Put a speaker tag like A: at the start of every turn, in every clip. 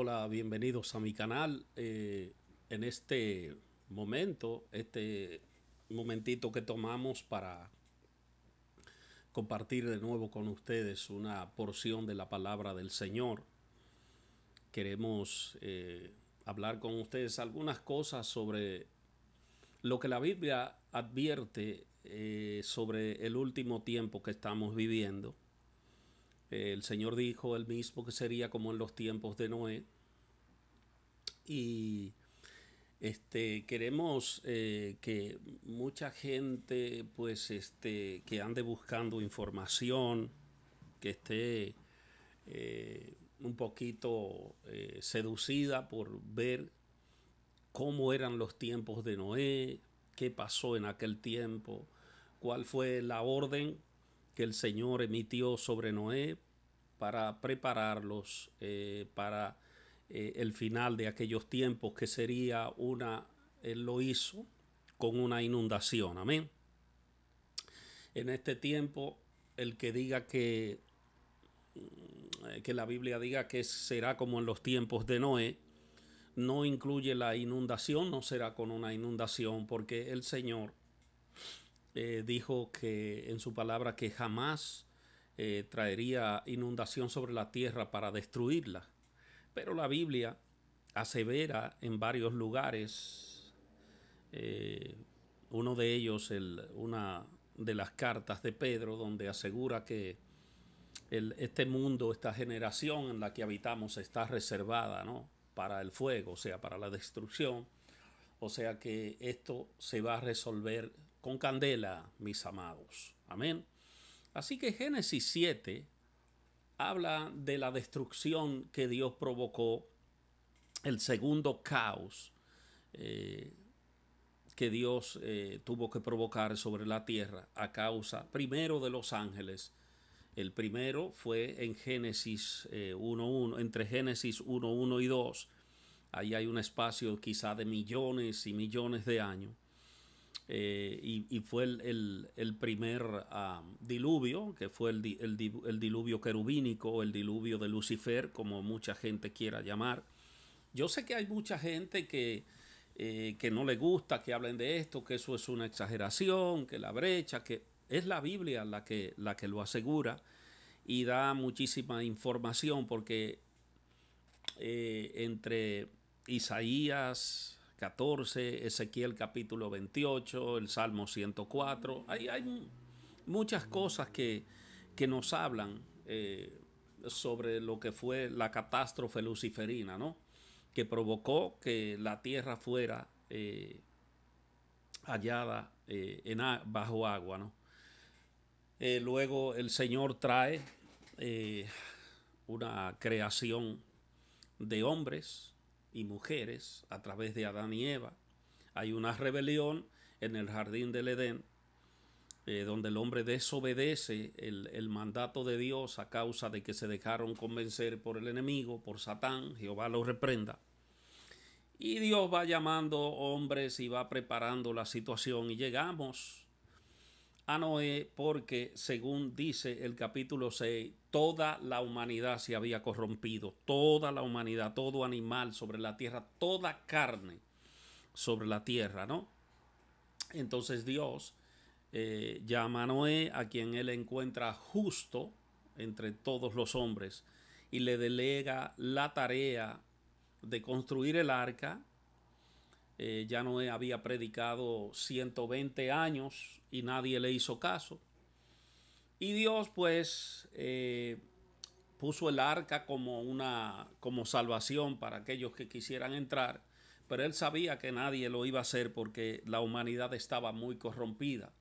A: Hola, bienvenidos a mi canal. En este momento, este momentito que tomamos para compartir de nuevo con ustedes una porción de la palabra del Señor, queremos hablar con ustedes algunas cosas sobre lo que la Biblia advierte sobre el último tiempo que estamos viviendo. El Señor dijo él mismo que sería como en los tiempos de Noé. Y queremos que mucha gente pues que ande buscando información, que esté un poquito seducida por ver cómo eran los tiempos de Noé, qué pasó en aquel tiempo, cuál fue la orden que el Señor emitió sobre Noé para prepararlos para el final de aquellos tiempos, que sería él lo hizo con una inundación. Amén. En este tiempo, el que diga que la Biblia diga que será como en los tiempos de Noé, no incluye la inundación, no será con una inundación, porque el Señor dijo que en su palabra que jamás traería inundación sobre la tierra para destruirla. Pero la Biblia asevera en varios lugares, uno de ellos, una de las cartas de Pedro, donde asegura que este mundo, esta generación en la que habitamos está reservada, ¿no?, para el fuego, o sea, para la destrucción. O sea que esto se va a resolver con candela, mis amados. Amén. Así que Génesis 7 habla de la destrucción que Dios provocó, el segundo caos que Dios tuvo que provocar sobre la tierra a causa primero de los ángeles. El primero fue en Génesis 1.1, entre Génesis 1.1 y 2. Ahí hay un espacio quizá de millones y millones de años. Y fue el primer diluvio, que fue el diluvio querubínico, el diluvio de Lucifer, como mucha gente quiera llamar. Yo sé que hay mucha gente que no le gusta que hablen de esto, que eso es una exageración, que la brecha, que es la Biblia la que lo asegura y da muchísima información, porque entre Isaías 14, Ezequiel capítulo 28, el Salmo 104, hay muchas cosas que nos hablan sobre lo que fue la catástrofe luciferina, ¿no?, que provocó que la tierra fuera hallada bajo agua, ¿no? Luego el Señor trae una creación de hombres y mujeres a través de Adán y Eva. Hay una rebelión en el jardín del Edén, donde el hombre desobedece el mandato de Dios a causa de que se dejaron convencer por el enemigo, por Satán. Jehová los reprenda. Y Dios va llamando hombres y va preparando la situación, y llegamos a Noé, porque según dice el capítulo 6, toda la humanidad se había corrompido, toda la humanidad, todo animal sobre la tierra, toda carne sobre la tierra, ¿no? Entonces Dios llama a Noé, a quien él encuentra justo entre todos los hombres, y le delega la tarea de construir el arca. Ya Noé había predicado 120 años y nadie le hizo caso. Y Dios pues puso el arca como salvación para aquellos que quisieran entrar, pero él sabía que nadie lo iba a hacer porque la humanidad estaba muy corrompida.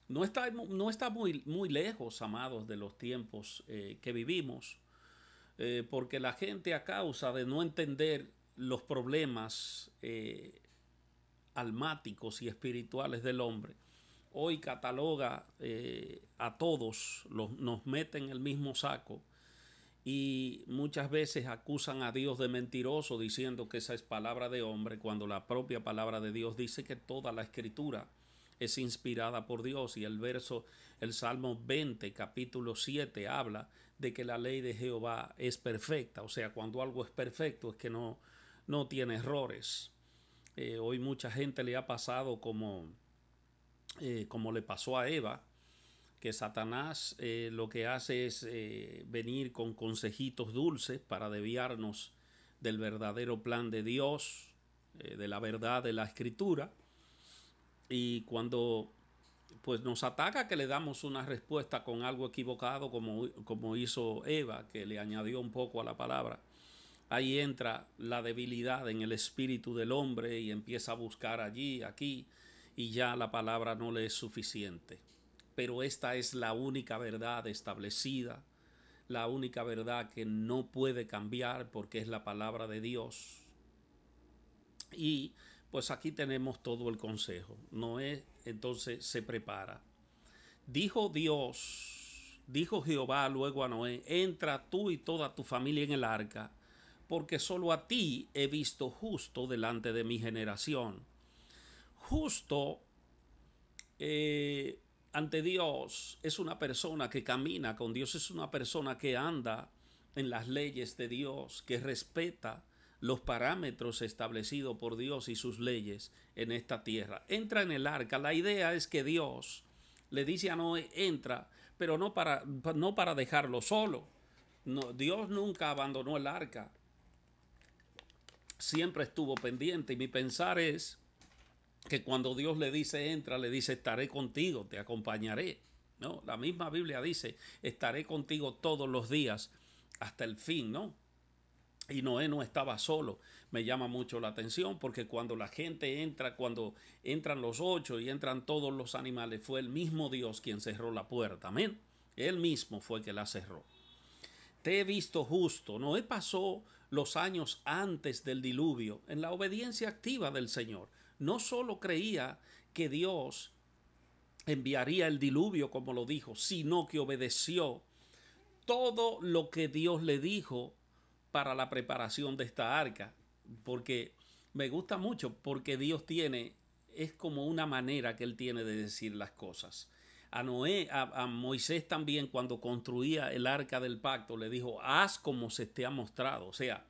A: No está muy lejos, amados, de los tiempos que vivimos, porque la gente, a causa de no entender los problemas almáticos y espirituales del hombre, hoy cataloga a todos, nos mete en el mismo saco, y muchas veces acusan a Dios de mentiroso, diciendo que esa es palabra de hombre, cuando la propia palabra de Dios dice que toda la escritura es inspirada por Dios, y el Salmo 20, capítulo 7, habla de que la ley de Jehová es perfecta. O sea, cuando algo es perfecto es que no tiene errores. Hoy mucha gente le ha pasado como le pasó a Eva, que Satanás lo que hace es venir con consejitos dulces para desviarnos del verdadero plan de Dios, de la verdad de la Escritura. Y cuando pues nos ataca, que le damos una respuesta con algo equivocado, como hizo Eva, que le añadió un poco a la palabra, ahí entra la debilidad en el espíritu del hombre y empieza a buscar allí, aquí, y ya la palabra no le es suficiente. Pero esta es la única verdad establecida, la única verdad que no puede cambiar, porque es la palabra de Dios. Y pues aquí tenemos todo el consejo. Noé entonces se prepara. Dijo Jehová luego a Noé: entra tú y toda tu familia en el arca, porque solo a ti he visto justo delante de mi generación. Justo ante Dios es una persona que camina con Dios, es una persona que anda en las leyes de Dios, que respeta los parámetros establecidos por Dios y sus leyes en esta tierra. Entra en el arca. La idea es que Dios le dice a Noé: entra, pero no para dejarlo solo. No, Dios nunca abandonó el arca, siempre estuvo pendiente. Y mi pensar es que cuando Dios le dice entra, le dice: estaré contigo, te acompañaré. ¿No? La misma Biblia dice: estaré contigo todos los días hasta el fin, ¿no? Y Noé no estaba solo. Me llama mucho la atención, porque cuando la gente entra, cuando entran los 8 y entran todos los animales, fue el mismo Dios quien cerró la puerta. Amén. Él mismo fue que la cerró. Te he visto justo. Noé pasó los años antes del diluvio en la obediencia activa del Señor. No solo creía que Dios enviaría el diluvio como lo dijo, sino que obedeció todo lo que Dios le dijo para la preparación de esta arca. Porque me gusta mucho, porque Dios es como una manera que Él tiene de decir las cosas. A Moisés también, cuando construía el arca del pacto, le dijo: haz como se te ha mostrado. O sea,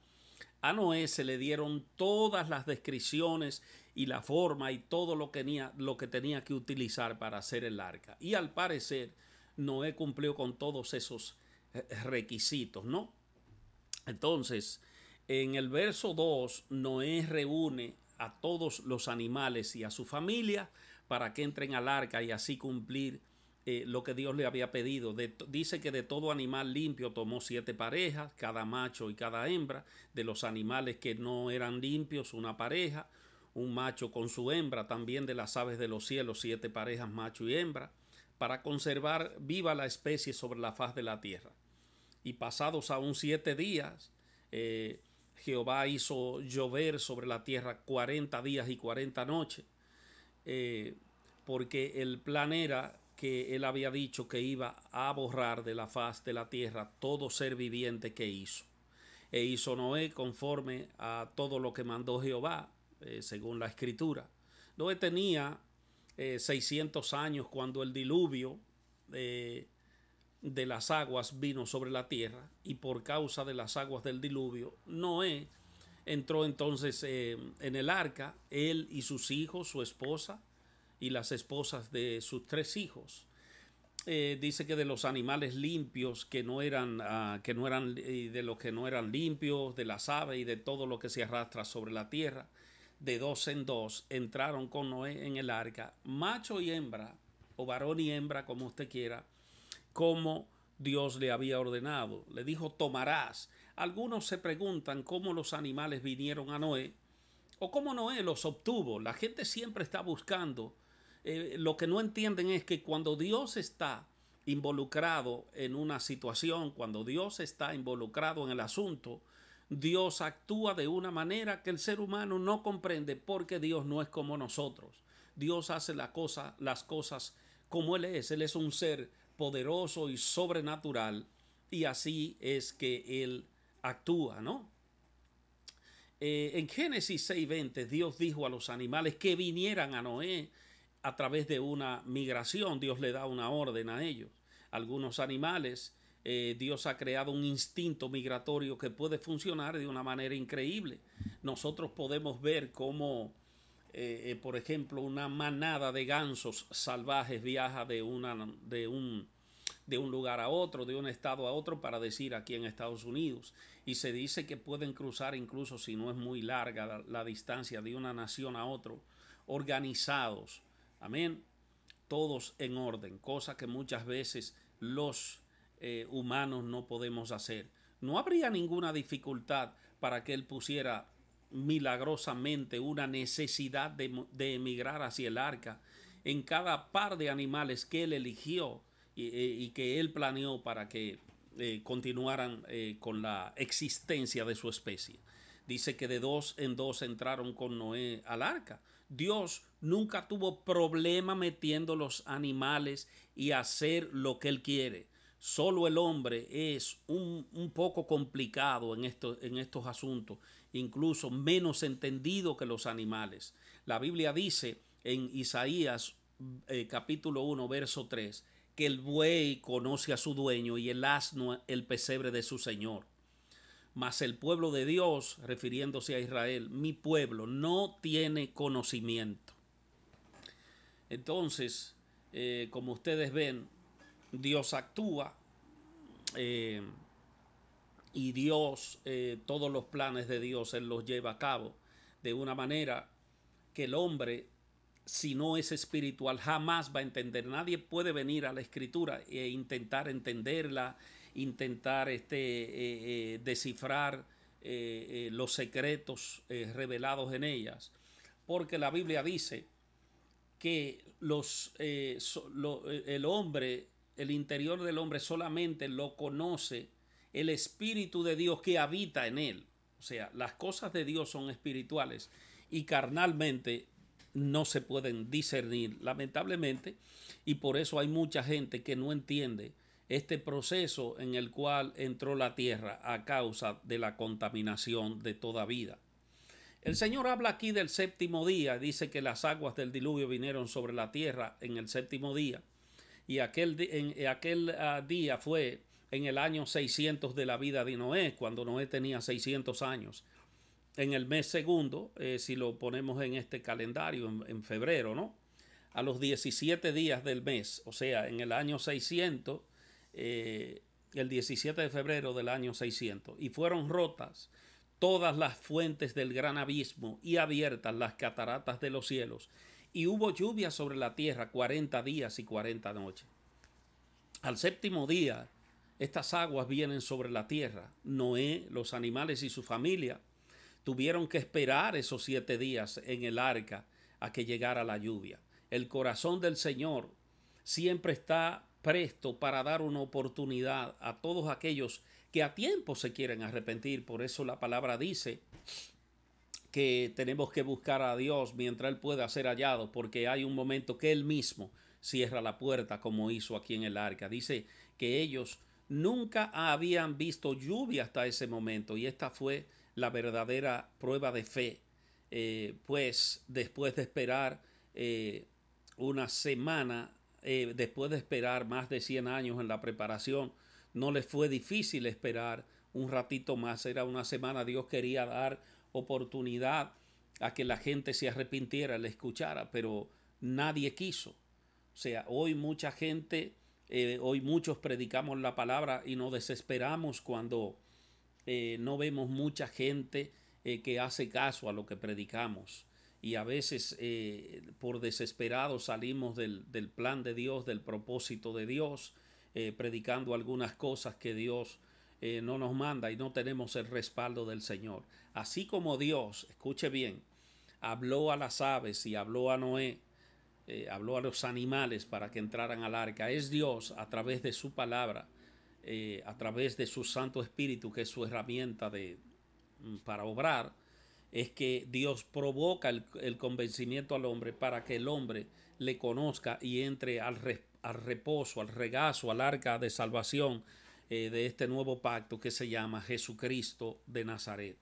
A: a Noé se le dieron todas las descripciones y la forma y todo lo que tenía que utilizar para hacer el arca. Y al parecer, Noé cumplió con todos esos requisitos, ¿no? Entonces, en el verso 2, Noé reúne a todos los animales y a su familia para que entren al arca y así cumplir lo que Dios le había pedido. Dice que de todo animal limpio tomó 7 parejas, cada macho y cada hembra. De los animales que no eran limpios, una pareja, un macho con su hembra. También de las aves de los cielos, 7 parejas, macho y hembra, para conservar viva la especie sobre la faz de la tierra. Y pasados aún 7 días, Jehová hizo llover sobre la tierra 40 días y 40 noches, porque el plan era que él había dicho que iba a borrar de la faz de la tierra todo ser viviente que hizo. E hizo Noé conforme a todo lo que mandó Jehová, según la Escritura. Noé tenía 600 años cuando el diluvio de las aguas vino sobre la tierra, y por causa de las aguas del diluvio, Noé entró entonces en el arca, él y sus hijos, su esposa y las esposas de sus 3 hijos. Dice que de los animales limpios de los que no eran limpios, de las aves y de todo lo que se arrastra sobre la tierra, de 2 en 2 entraron con Noé en el arca, macho y hembra, o varón y hembra, como usted quiera, como Dios le había ordenado. Le dijo: tomarás. Algunos se preguntan cómo los animales vinieron a Noé o cómo Noé los obtuvo. La gente siempre está buscando. Lo que no entienden es que cuando Dios está involucrado en una situación, cuando Dios está involucrado en el asunto, Dios actúa de una manera que el ser humano no comprende, porque Dios no es como nosotros. Dios hace las cosas como Él es. Él es un ser poderoso y sobrenatural, y así es que Él actúa, ¿no? En Génesis 6:20, Dios dijo a los animales que vinieran a Noé a través de una migración. Dios le da una orden a ellos. Algunos animales, Dios ha creado un instinto migratorio que puede funcionar de una manera increíble. Nosotros podemos ver cómo, por ejemplo, una manada de gansos salvajes viaja de un lugar a otro, de un estado a otro, para decir aquí en Estados Unidos. Y se dice que pueden cruzar, incluso si no es muy larga la distancia, de una nación a otro, organizados. Amén. Todos en orden, cosa que muchas veces los humanos no podemos hacer. No habría ninguna dificultad para que él pusiera milagrosamente una necesidad de emigrar hacia el arca en cada par de animales que él eligió y que él planeó para que continuaran con la existencia de su especie. Dice que de dos en dos entraron con Noé al arca. Dios nunca tuvo problema metiendo los animales y hacer lo que él quiere. Solo el hombre es un poco complicado en estos asuntos, incluso menos entendido que los animales. La Biblia dice en Isaías capítulo 1, verso 3, que el buey conoce a su dueño y el asno el pesebre de su señor. Mas el pueblo de Dios, refiriéndose a Israel, mi pueblo, no tiene conocimiento. Entonces, como ustedes ven, Dios actúa y Dios, todos los planes de Dios, Él los lleva a cabo de una manera que el hombre, si no es espiritual, jamás va a entender. Nadie puede venir a la Escritura e intentar entenderla, intentar descifrar los secretos revelados en ellas, porque la Biblia dice que el hombre, el interior del hombre solamente lo conoce el Espíritu de Dios que habita en él. O sea, las cosas de Dios son espirituales y carnalmente no se pueden discernir, lamentablemente, y por eso hay mucha gente que no entiende este proceso en el cual entró la tierra a causa de la contaminación de toda vida. El Señor habla aquí del séptimo día, dice que las aguas del diluvio vinieron sobre la tierra en el séptimo día, y aquel día fue en el año 600 de la vida de Noé, cuando Noé tenía 600 años. En el mes segundo, si lo ponemos en este calendario, en febrero, ¿no? A los 17 días del mes, o sea, en el año 600, el 17 de febrero del año 600, y fueron rotas todas las fuentes del gran abismo y abiertas las cataratas de los cielos, y hubo lluvia sobre la tierra 40 días y 40 noches. Al séptimo día, estas aguas vienen sobre la tierra. Noé, los animales y su familia tuvieron que esperar esos 7 días en el arca a que llegara la lluvia. El corazón del Señor siempre está presto para dar una oportunidad a todos aquellos que a tiempo se quieren arrepentir. Por eso la palabra dice que tenemos que buscar a Dios mientras Él pueda ser hallado, porque hay un momento que Él mismo cierra la puerta, como hizo aquí en el arca. Dice que ellos nunca habían visto lluvia hasta ese momento, y esta fue la verdadera prueba de fe, pues después de esperar una semana, después de esperar más de 100 años en la preparación, no les fue difícil esperar un ratito más. Era una semana. Dios quería dar oportunidad a que la gente se arrepintiera, le escuchara, pero nadie quiso. O sea, hoy mucha gente, hoy muchos predicamos la palabra y nos desesperamos cuando no vemos mucha gente que hace caso a lo que predicamos, y a veces por desesperados salimos del plan de Dios, del propósito de Dios, predicando algunas cosas que Dios no nos manda, y no tenemos el respaldo del Señor. Así como Dios, escuche bien, habló a las aves y habló a Noé, habló a los animales para que entraran al arca, es Dios a través de su palabra, a través de su Santo Espíritu, que es su herramienta para obrar, es que Dios provoca el convencimiento al hombre para que el hombre le conozca y entre al reposo, al regazo, al arca de salvación de este nuevo pacto que se llama Jesucristo de Nazaret.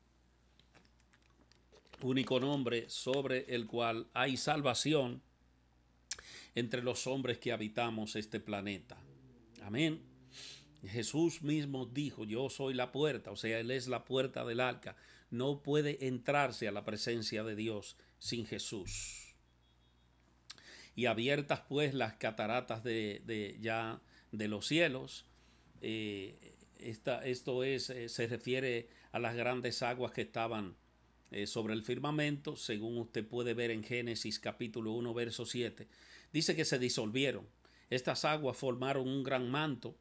A: Único nombre sobre el cual hay salvación entre los hombres que habitamos este planeta. Amén. Jesús mismo dijo, yo soy la puerta, o sea, Él es la puerta del arca. No puede entrarse a la presencia de Dios sin Jesús. Y abiertas pues las cataratas de los cielos, se refiere a las grandes aguas que estaban sobre el firmamento, según usted puede ver en Génesis capítulo 1, verso 7. Dice que se disolvieron. Estas aguas formaron un gran manto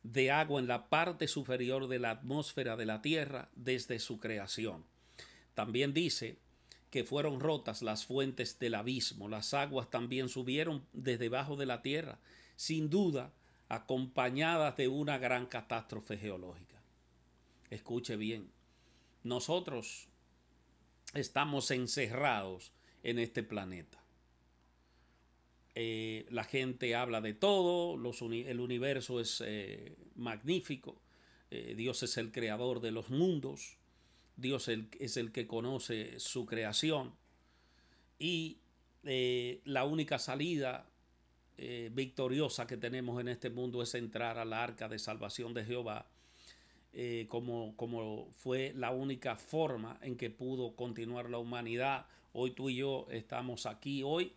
A: de agua en la parte superior de la atmósfera de la tierra desde su creación. También dice que fueron rotas las fuentes del abismo. Las aguas también subieron desde debajo de la tierra, sin duda acompañadas de una gran catástrofe geológica. Escuche bien, nosotros estamos encerrados en este planeta. La gente habla de todo, el universo es magnífico, Dios es el creador de los mundos, Dios es el que conoce su creación, y la única salida victoriosa que tenemos en este mundo es entrar al arca de salvación de Jehová, como fue la única forma en que pudo continuar la humanidad. Hoy tú y yo estamos aquí hoy,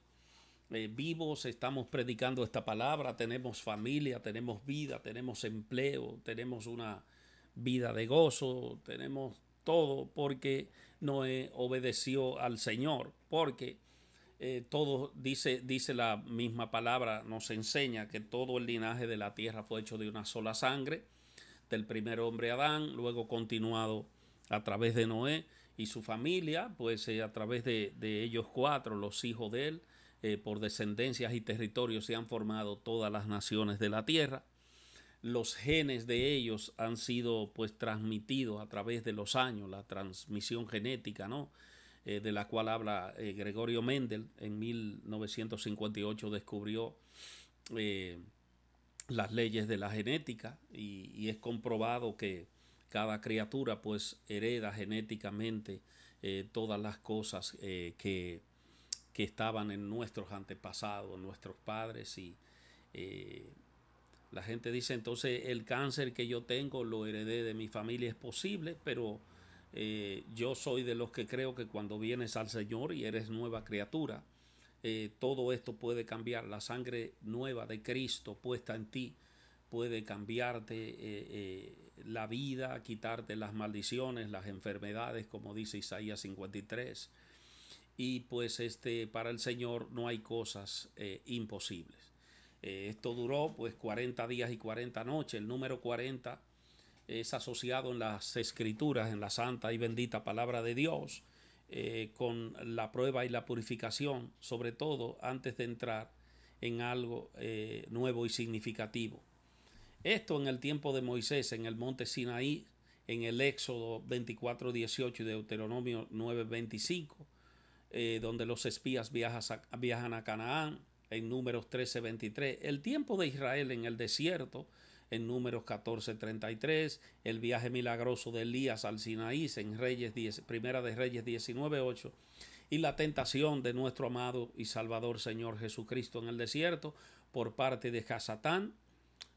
A: vivos, estamos predicando esta palabra, tenemos familia, tenemos vida, tenemos empleo, tenemos una vida de gozo, tenemos todo porque Noé obedeció al Señor, porque todo dice la misma palabra, nos enseña que todo el linaje de la tierra fue hecho de una sola sangre, del primer hombre Adán, luego continuado a través de Noé y su familia, pues a través de ellos cuatro, los hijos de él, por descendencias y territorios se han formado todas las naciones de la tierra. Los genes de ellos han sido pues transmitidos a través de los años, la transmisión genética, ¿no? De la cual habla Gregorio Mendel. En 1958 descubrió las leyes de la genética y es comprobado que cada criatura pues hereda genéticamente todas las cosas que estaban en nuestros antepasados, en nuestros padres, y la gente dice entonces el cáncer que yo tengo lo heredé de mi familia. Es posible, pero yo soy de los que creo que cuando vienes al Señor y eres nueva criatura, todo esto puede cambiar. La sangre nueva de Cristo puesta en ti puede cambiarte la vida, quitarte las maldiciones, las enfermedades, como dice Isaías 53. Y pues para el Señor no hay cosas imposibles. Esto duró pues 40 días y 40 noches. El número 40 es asociado en las Escrituras, en la santa y bendita palabra de Dios, con la prueba y la purificación, sobre todo antes de entrar en algo nuevo y significativo. Esto en el tiempo de Moisés, en el monte Sinaí, en el Éxodo 24:18 y Deuteronomio 9:25, donde los espías viajan a Canaán, en Números 13:23, el tiempo de Israel en el desierto, en Números 14:33, el viaje milagroso de Elías al Sinaí, en Primera de Reyes 19:8, y la tentación de nuestro amado y Salvador Señor Jesucristo en el desierto por parte de Hasatán,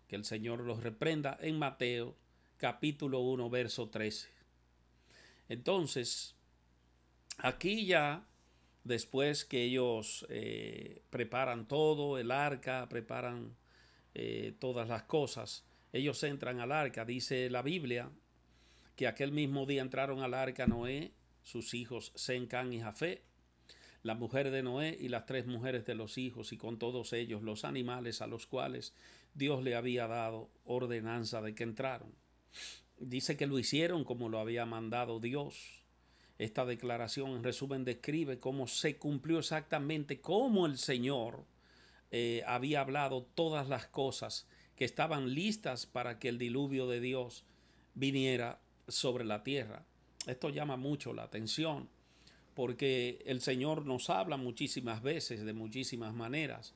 A: que el Señor los reprenda, en Mateo capítulo 1, verso 13. Entonces, aquí ya, después que ellos preparan todo, el arca, preparan todas las cosas, ellos entran al arca. Dice la Biblia que aquel mismo día entraron al arca Noé, sus hijos Sem, Cam y Jafet, la mujer de Noé y las 3 mujeres de los hijos, y con todos ellos los animales a los cuales Dios le había dado ordenanza de que entraron. Dice que lo hicieron como lo había mandado Dios. Esta declaración en resumen describe cómo se cumplió exactamente cómo el Señor había hablado todas las cosas que estaban listas para que el diluvio de Dios viniera sobre la tierra. Esto llama mucho la atención porque el Señor nos habla muchísimas veces, de muchísimas maneras,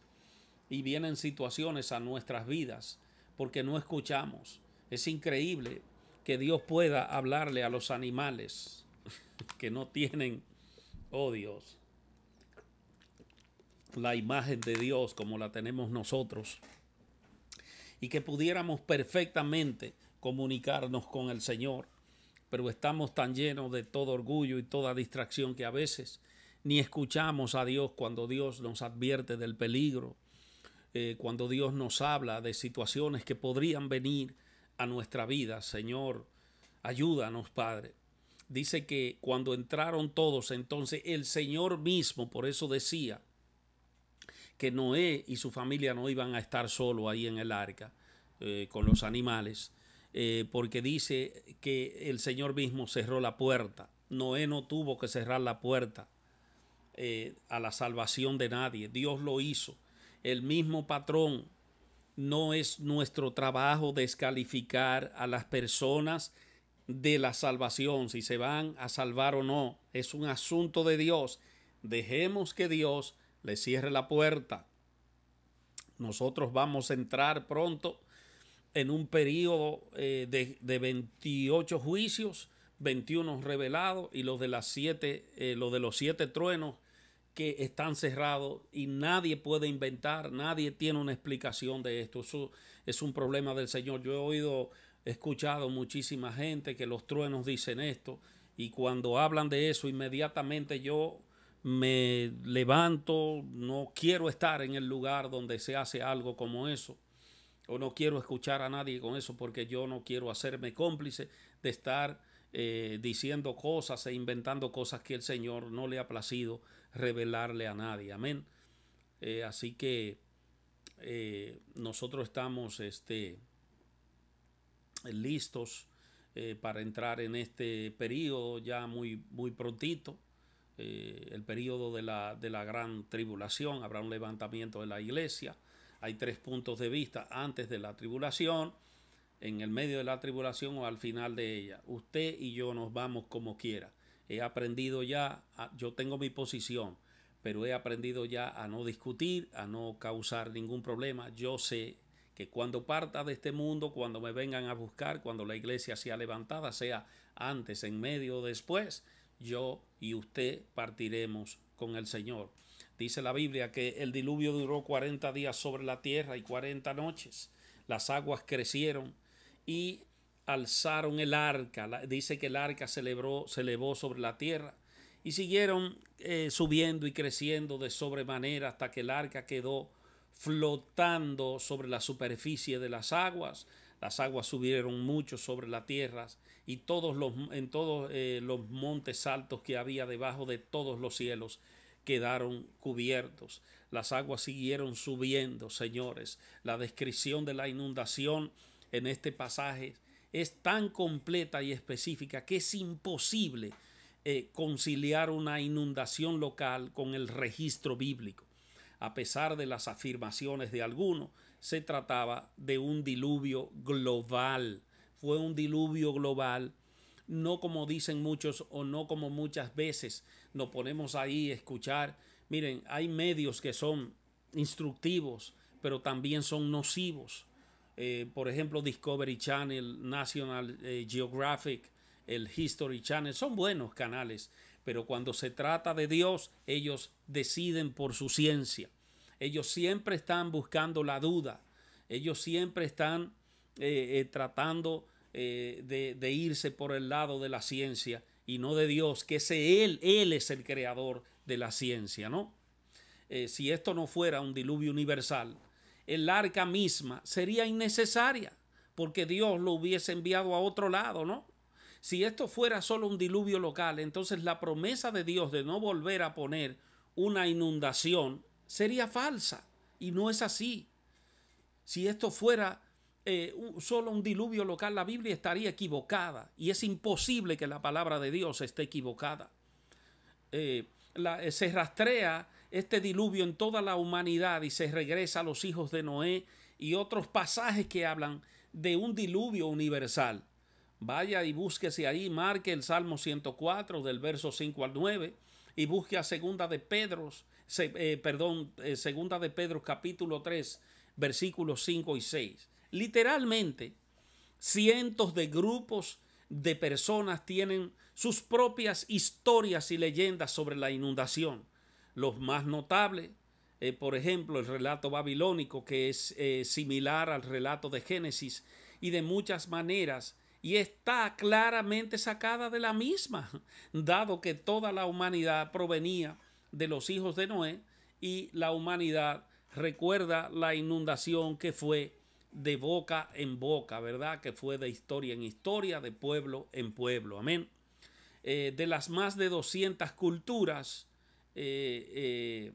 A: y vienen situaciones a nuestras vidas porque no escuchamos. Es increíble que Dios pueda hablarle a los animales que no tienen, oh Dios, la imagen de Dios como la tenemos nosotros y que pudiéramos perfectamente comunicarnos con el Señor, pero estamos tan llenos de todo orgullo y toda distracción que a veces ni escuchamos a Dios cuando Dios nos advierte del peligro, cuando Dios nos habla de situaciones que podrían venir a nuestra vida. Señor, ayúdanos, Padre. Dice que cuando entraron todos, entonces el Señor mismo, por eso decía que Noé y su familia no iban a estar solo ahí en el arca con los animales, porque dice que el Señor mismo cerró la puerta. Noé no tuvo que cerrar la puerta a la salvación de nadie. Dios lo hizo. El mismo patrón. No es nuestro trabajo descalificar a las personas de la salvación, si se van a salvar o no. Es un asunto de Dios. Dejemos que Dios le cierre la puerta. Nosotros vamos a entrar pronto en un periodo de 28 juicios, 21 revelados y los de los 7 truenos que están cerrados, y nadie puede inventar, nadie tiene una explicación de esto. Eso es un problema del Señor. Yo he escuchado muchísima gente que los truenos dicen esto, y cuando hablan de eso inmediatamente yo me levanto, no quiero estar en el lugar donde se hace algo como eso, o no quiero escuchar a nadie con eso, porque yo no quiero hacerme cómplice de estar diciendo cosas e inventando cosas que el Señor no le ha placido revelarle a nadie. Amén. Así que nosotros estamos listos para entrar en este periodo ya muy prontito, el periodo de la gran tribulación. Habrá un levantamiento de la iglesia. Hay 3 puntos de vista: antes de la tribulación, en el medio de la tribulación o al final de ella. Usted y yo nos vamos como quiera. He aprendido ya, yo tengo mi posición, pero he aprendido ya a no discutir, a no causar ningún problema. Yo sé que cuando parta de este mundo, cuando me vengan a buscar, cuando la iglesia sea levantada, sea antes, en medio o después, yo y usted partiremos con el Señor. Dice la Biblia que el diluvio duró 40 días sobre la tierra y 40 noches. Las aguas crecieron y alzaron el arca. Dice que el arca se elevó sobre la tierra y siguieron subiendo y creciendo de sobremanera hasta que el arca quedó flotando sobre la superficie de las aguas. Las aguas subieron mucho sobre la tierra y en todos los montes altos que había debajo de todos los cielos quedaron cubiertos. Las aguas siguieron subiendo, señores. La descripción de la inundación en este pasaje es tan completa y específica que es imposible conciliar una inundación local con el registro bíblico. A pesar de las afirmaciones de algunos, se trataba de un diluvio global. Fue un diluvio global, no como dicen muchos o no como muchas veces nos ponemos ahí a escuchar. Miren, hay medios que son instructivos, pero también son nocivos. Por ejemplo, Discovery Channel, National Geographic, el History Channel, son buenos canales, pero cuando se trata de Dios, ellos deciden por su ciencia. Ellos siempre están buscando la duda. Ellos siempre están tratando de irse por el lado de la ciencia y no de Dios, que Él es el creador de la ciencia, ¿no? Si esto no fuera un diluvio universal, el arca misma sería innecesaria, porque Dios lo hubiese enviado a otro lado, ¿no? Si esto fuera solo un diluvio local, entonces la promesa de Dios de no volver a poner una inundación sería falsa, y no es así. Si esto fuera solo un diluvio local, la Biblia estaría equivocada, y es imposible que la palabra de Dios esté equivocada. Se rastrea este diluvio en toda la humanidad y se regresa a los hijos de Noé y otros pasajes que hablan de un diluvio universal. Vaya y búsquese ahí, marque el Salmo 104 del verso 5 al 9 y busque a Segunda de Pedro capítulo 3 versículos 5 y 6. Literalmente, cientos de grupos de personas tienen sus propias historias y leyendas sobre la inundación. Los más notables por ejemplo, el relato babilónico, que es similar al relato de Génesis, y de muchas maneras, y está claramente sacada de la misma, dado que toda la humanidad provenía de los hijos de Noé, y la humanidad recuerda la inundación que fue de boca en boca, ¿verdad? Que fue de historia en historia, de pueblo en pueblo. Amén. De las más de 200 culturas que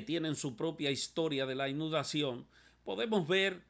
A: tienen su propia historia de la inundación, podemos ver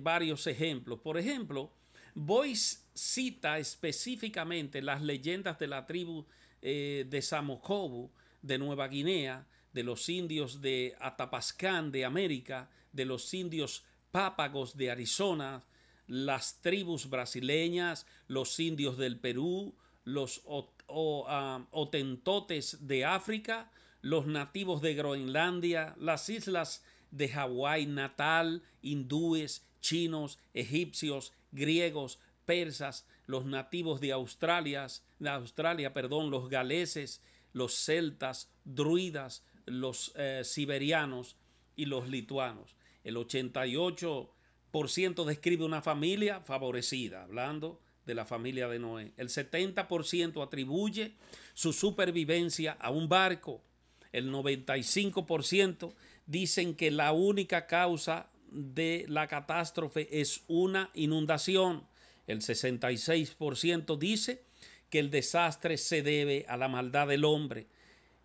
A: varios ejemplos. Por ejemplo, Boyce cita específicamente las leyendas de la tribu de Samocobu, de Nueva Guinea, de los indios de Atapascán de América, de los indios Pápagos de Arizona, las tribus brasileñas, los indios del Perú, los Otentotes de África, los nativos de Groenlandia, las islas de Hawái natal, hindúes, chinos, egipcios, griegos, persas, los nativos de Australia, los galeses, los celtas, druidas, los siberianos y los lituanos. El 88% describe una familia favorecida, hablando de la familia de Noé. El 70% atribuye su supervivencia a un barco. El 95% dicen que la única causa de la catástrofe es una inundación. El 66% dice que el desastre se debe a la maldad del hombre.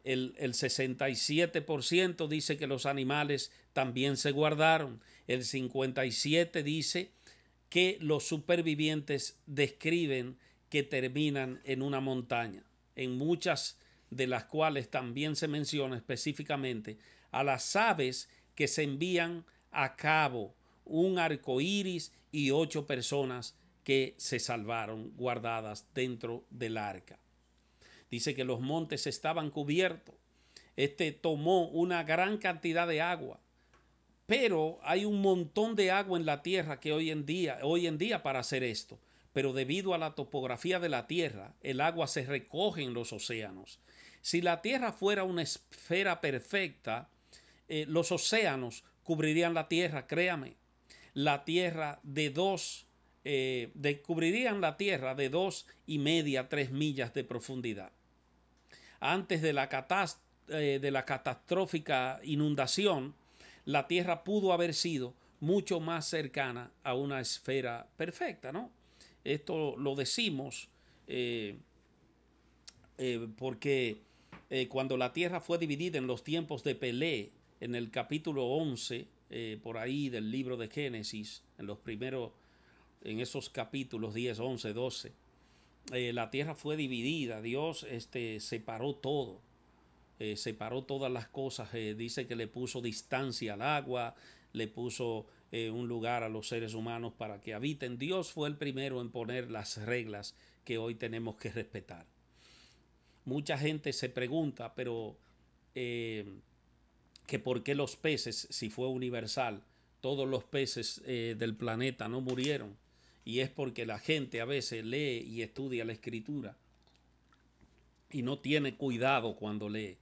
A: El 67% dice que los animales también se guardaron. El 57% dice que los supervivientes describen que terminan en una montaña, en muchas de las cuales también se menciona específicamente a las aves que se envían a cabo, un arco iris y 8 personas que se salvaron guardadas dentro del arca. Dice que los montes estaban cubiertos. Tomó una gran cantidad de agua, pero hay un montón de agua en la tierra que hoy en día para hacer esto. Pero debido a la topografía de la tierra, el agua se recoge en los océanos. Si la tierra fuera una esfera perfecta, los océanos cubrirían la tierra, créame. La tierra cubrirían la tierra de 2,5 a 3 millas de profundidad. Antes de la catastrófica inundación, la tierra pudo haber sido mucho más cercana a una esfera perfecta, ¿no? Esto lo decimos porque cuando la tierra fue dividida en los tiempos de Pelé, en el capítulo 11, por ahí del libro de Génesis, en esos capítulos 10, 11, 12, la tierra fue dividida. Dios separó todo, separó todas las cosas. Dice que le puso distancia al agua, le puso un lugar a los seres humanos para que habiten. Dios fue el primero en poner las reglas que hoy tenemos que respetar. Mucha gente se pregunta, pero que por qué los peces, si fue universal, todos los peces del planeta no murieron. Y es porque la gente a veces lee y estudia la escritura y no tiene cuidado cuando lee.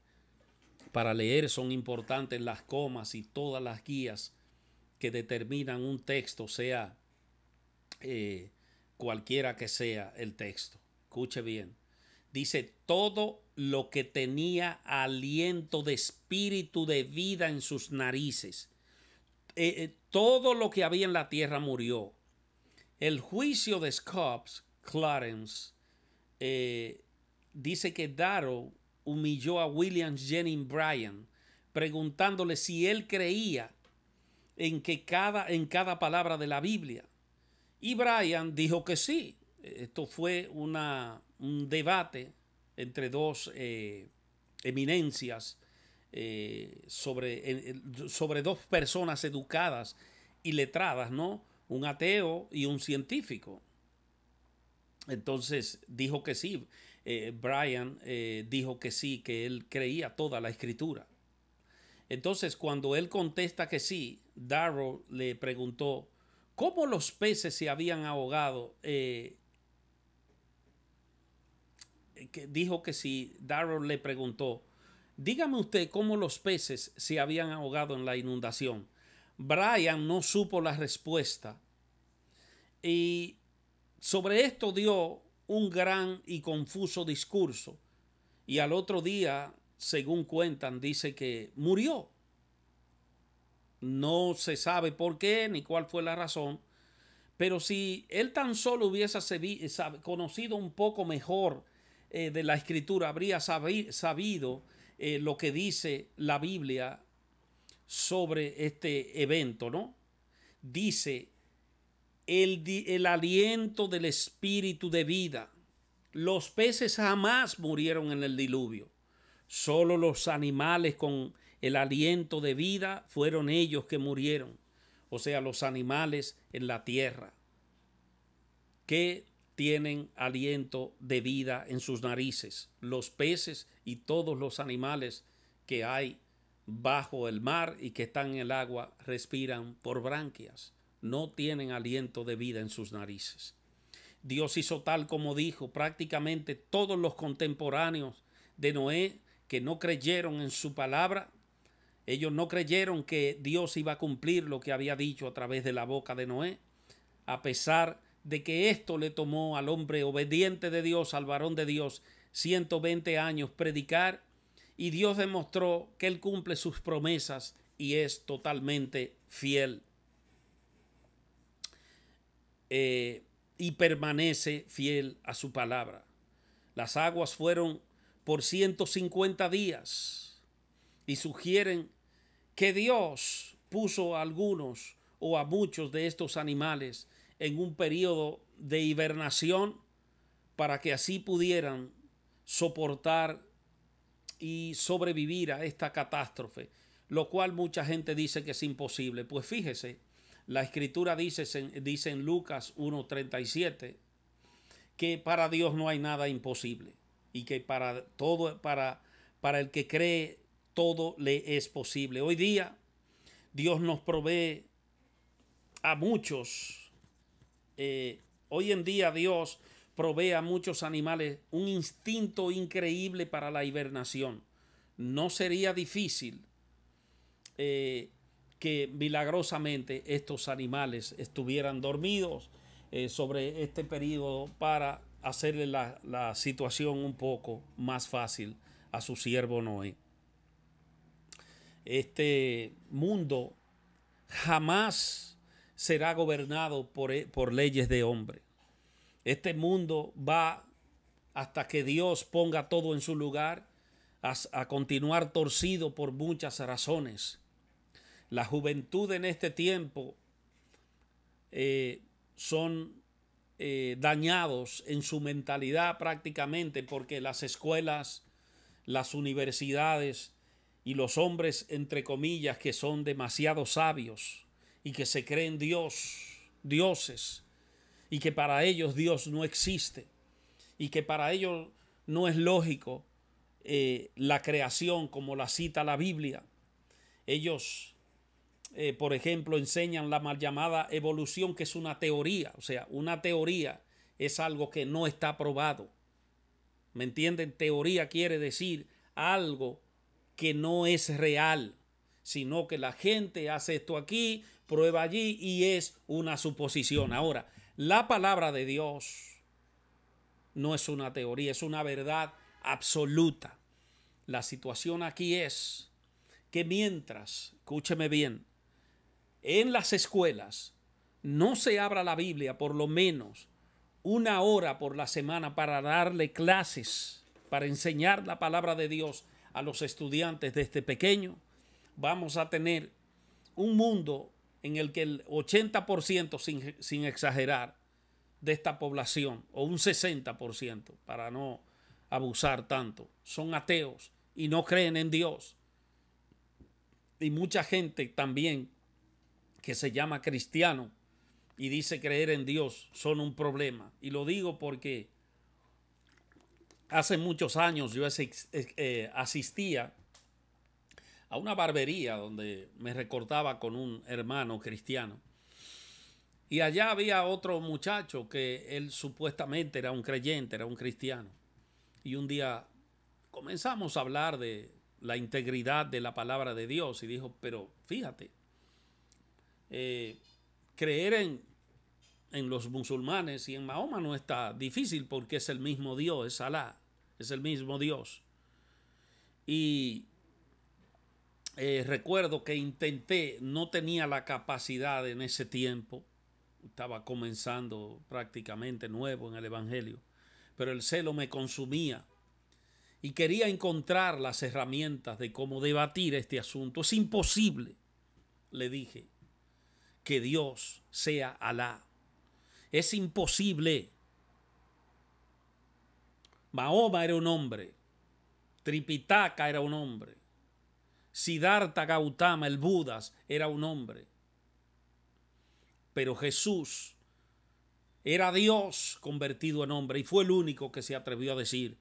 A: Para leer son importantes las comas y todas las guías que determinan un texto, sea cualquiera que sea el texto. Escuche bien. Dice, todo lo que tenía aliento de espíritu de vida en sus narices. Todo lo que había en la tierra murió. El juicio de Scopes, Clarence, dice que Darrow humilló a William Jennings Bryan preguntándole si él creía en cada palabra de la Biblia. Y Bryan dijo que sí. Esto fue un debate entre dos eminencias sobre dos personas educadas y letradas, ¿no? Un ateo y un científico. Entonces dijo que sí. Bryan dijo que sí, que él creía toda la escritura. Entonces cuando él contesta que sí, Darrow le preguntó cómo los peces se habían ahogado. Dijo que sí. Darrow le preguntó Dígame usted cómo los peces se habían ahogado en la inundación. Brian no supo la respuesta y sobre esto dio un gran y confuso discurso. Y al otro día, según cuentan, dice que murió. No se sabe por qué ni cuál fue la razón, pero si él tan solo hubiese conocido un poco mejor de la escritura, habría sabido lo que dice la Biblia sobre este evento, ¿no? Dice, el aliento del espíritu de vida. Los peces jamás murieron en el diluvio. Solo los animales con el aliento de vida fueron ellos que murieron. O sea, los animales en la tierra que tienen aliento de vida en sus narices. Los peces y todos los animales que hay bajo el mar y que están en el agua respiran por branquias. No tienen aliento de vida en sus narices. Dios hizo tal como dijo. Prácticamente todos los contemporáneos de Noé que no creyeron en su palabra, ellos no creyeron que Dios iba a cumplir lo que había dicho a través de la boca de Noé, a pesar de que esto le tomó al hombre obediente de Dios, al varón de Dios, 120 años predicar, y Dios demostró que Él cumple sus promesas y es totalmente fiel. Y permanece fiel a su palabra. Las aguas fueron por 150 días y sugieren que Dios puso a algunos o a muchos de estos animales en un periodo de hibernación para que así pudieran soportar y sobrevivir a esta catástrofe, lo cual mucha gente dice que es imposible. Pues fíjese, la escritura dice en Lucas 1:37 que para Dios no hay nada imposible y que para el que cree todo le es posible. Hoy día Dios nos provee a muchos. Hoy en día Dios provee a muchos animales un instinto increíble para la hibernación. No sería difícil que milagrosamente estos animales estuvieran dormidos sobre este periodo para hacerle la situación un poco más fácil a su siervo Noé. Este mundo jamás será gobernado por leyes de hombre. Este mundo va hasta que Dios ponga todo en su lugar a continuar torcido por muchas razones. La juventud en este tiempo son dañados en su mentalidad prácticamente porque las escuelas, las universidades y los hombres, entre comillas, que son demasiado sabios y que se creen dioses, y que para ellos Dios no existe, y que para ellos no es lógico la creación como la cita la Biblia. Ellos, por ejemplo, enseñan la mal llamada evolución, que es una teoría. O sea, una teoría es algo que no está probado. ¿Me entienden? Teoría quiere decir algo que no es real, sino que la gente hace esto aquí, prueba allí y es una suposición. Ahora, la palabra de Dios no es una teoría, es una verdad absoluta. La situación aquí es que mientras, escúcheme bien, en las escuelas no se abra la Biblia por lo menos 1 hora por la semana para darle clases, para enseñar la palabra de Dios a los estudiantes desde pequeño, vamos a tener un mundo en el que el 80%, sin exagerar, de esta población, o un 60%, para no abusar tanto, son ateos y no creen en Dios. Y mucha gente también que se llama cristiano y dice creer en Dios son un problema. Y lo digo porque hace muchos años yo asistía a una barbería donde me recortaba con un hermano cristiano. Y allá había otro muchacho que él supuestamente era un creyente, era un cristiano. Y un día comenzamos a hablar de la integridad de la palabra de Dios y dijo, pero fíjate, creer en los musulmanes y en Mahoma no está difícil porque es el mismo Dios, es Alá, es el mismo Dios. Y recuerdo que intenté, no tenía la capacidad en ese tiempo, estaba comenzando prácticamente nuevo en el Evangelio, pero el celo me consumía y quería encontrar las herramientas de cómo debatir este asunto. Es imposible, le dije, que Dios sea Alá. Es imposible. Mahoma era un hombre, Tripitaka era un hombre, Siddhartha Gautama, el Buda, era un hombre. Pero Jesús era Dios convertido en hombre y fue el único que se atrevió a decir,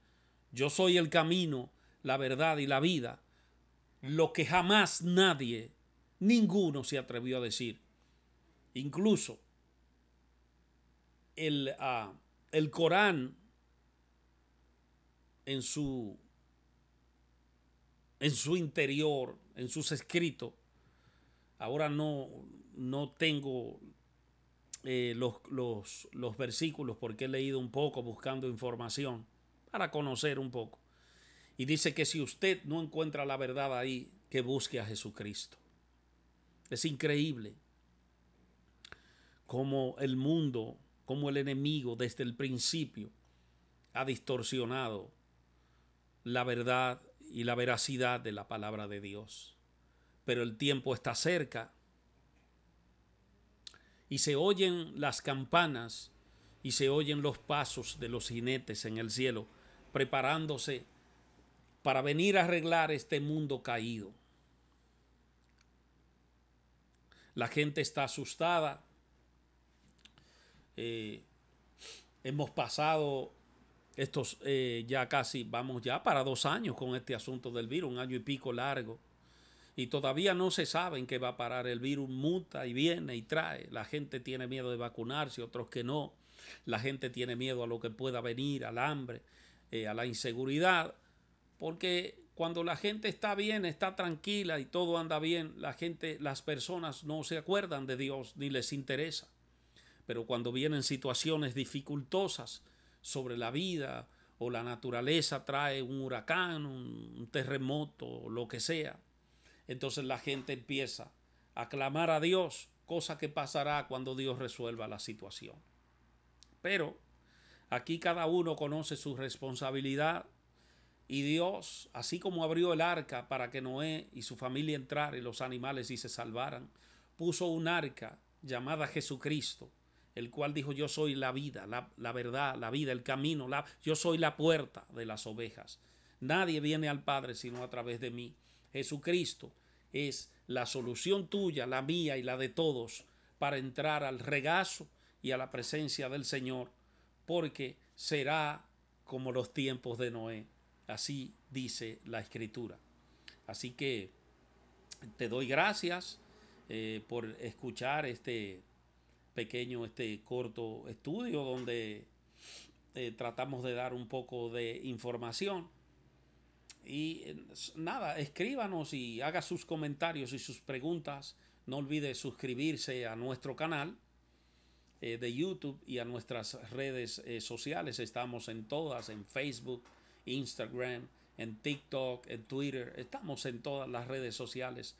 A: yo soy el camino, la verdad y la vida. Lo que jamás nadie, ninguno se atrevió a decir. Incluso el Corán en su interior, en sus escritos, ahora no tengo los versículos porque he leído un poco buscando información para conocer un poco. Y dice que si usted no encuentra la verdad ahí, que busque a Jesucristo. Es increíble cómo el mundo, cómo el enemigo desde el principio ha distorsionado la verdad y la veracidad de la palabra de Dios. Pero el tiempo está cerca y se oyen las campanas y se oyen los pasos de los jinetes en el cielo, preparándose para venir a arreglar este mundo caído. La gente está asustada. Hemos pasado estos ya casi, vamos ya para 2 años con este asunto del virus, 1 año y pico largo. Y todavía no se sabe en qué va a parar. El virus muta y viene y trae. La gente tiene miedo de vacunarse, otros que no. La gente tiene miedo a lo que pueda venir, al hambre, a la inseguridad. Porque cuando la gente está bien, está tranquila y todo anda bien, las personas no se acuerdan de Dios ni les interesa. Pero cuando vienen situaciones dificultosas sobre la vida o la naturaleza, trae un huracán, un terremoto, lo que sea, entonces la gente empieza a clamar a Dios, cosa que pasará cuando Dios resuelva la situación. Pero aquí cada uno conoce su responsabilidad y Dios, así como abrió el arca para que Noé y su familia entraran y los animales y se salvaran, puso un arca llamada Jesucristo, el cual dijo, yo soy la vida, la verdad, la vida, el camino, yo soy la puerta de las ovejas. Nadie viene al Padre sino a través de mí. Jesucristo es la solución tuya, la mía y la de todos para entrar al regazo y a la presencia del Señor, porque será como los tiempos de Noé. Así dice la Escritura. Así que te doy gracias por escuchar este corto estudio donde tratamos de dar un poco de información. Y nada, escríbanos y haga sus comentarios y sus preguntas. No olvide suscribirse a nuestro canal de YouTube y a nuestras redes sociales. Estamos en todas, en Facebook, Instagram, en TikTok, en Twitter. Estamos en todas las redes sociales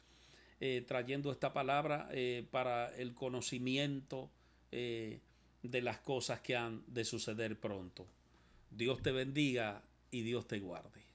A: trayendo esta palabra para el conocimiento de las cosas que han de suceder pronto. Dios te bendiga y Dios te guarde.